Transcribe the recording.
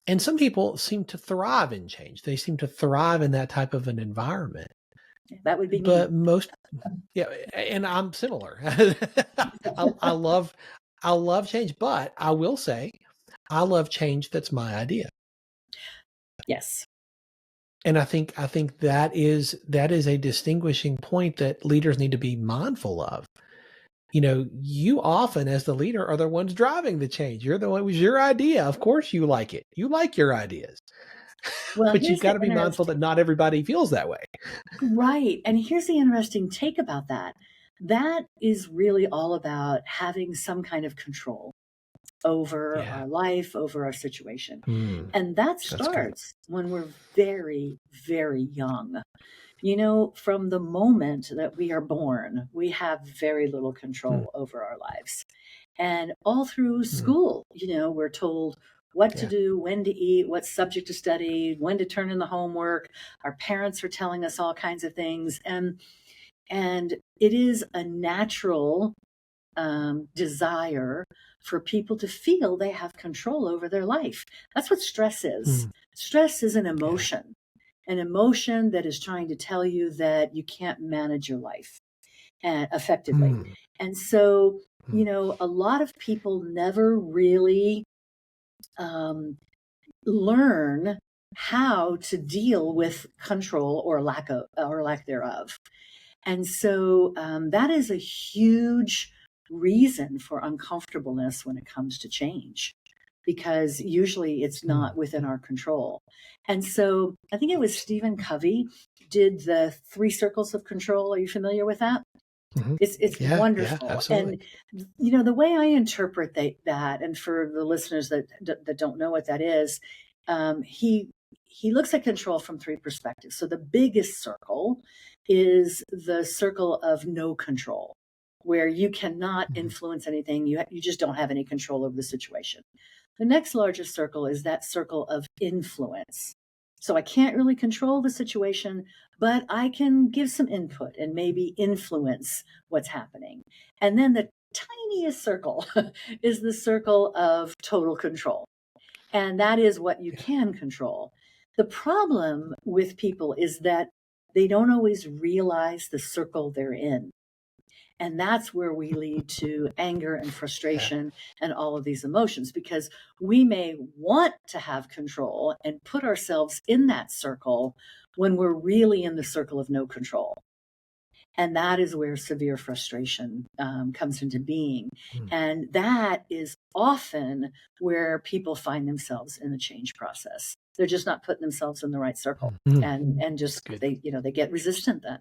And some people seem to thrive in change. They seem to thrive in that type of an environment. That would be me. But most, yeah, and I'm similar. I love change, but I will say I love change that's my idea. Yes. And I think that is a distinguishing point that leaders need to be mindful of. You often, as the leader, are the ones driving the change. You're the one, it was your idea. Of course you like it. You like your ideas. Well, But you've here's got the to be mindful that not everybody feels that way. right. And here's the interesting take about that. That is really all about having some kind of control over Yeah. our life, over our situation. Mm, And that that's good. starts when we're very, very young. From the moment that we are born, we have very little control over our lives. And all through school, we're told what to do, when to eat, what subject to study, when to turn in the homework. Our parents are telling us all kinds of things. And it is a natural desire for people to feel they have control over their life. That's what stress is. Stress is an emotion that is trying to tell you that you can't manage your life effectively. And so, a lot of people never really learn how to deal with control or lack thereof. And so that is a huge reason for uncomfortableness when it comes to change, because usually it's not within our control. And so I think it was Stephen Covey did the 3 circles of control. Are you familiar with that? It's wonderful. Absolutely. And the way I interpret that, and for the listeners that don't know what that is, he looks at control from 3 perspectives. So the biggest circle is the circle of no control, where you cannot influence anything. You just don't have any control over the situation. The next largest circle is that circle of influence. So I can't really control the situation, but I can give some input and maybe influence what's happening. And then the tiniest circle is the circle of total control. And that is what you can control. The problem with people is that they don't always realize the circle they're in. And that's where we lead to anger and frustration and all of these emotions, because we may want to have control and put ourselves in that circle when we're really in the circle of no control. And that is where severe frustration comes into being. And that is often where people find themselves in the change process. They're just not putting themselves in the right circle, and just they get resistant then.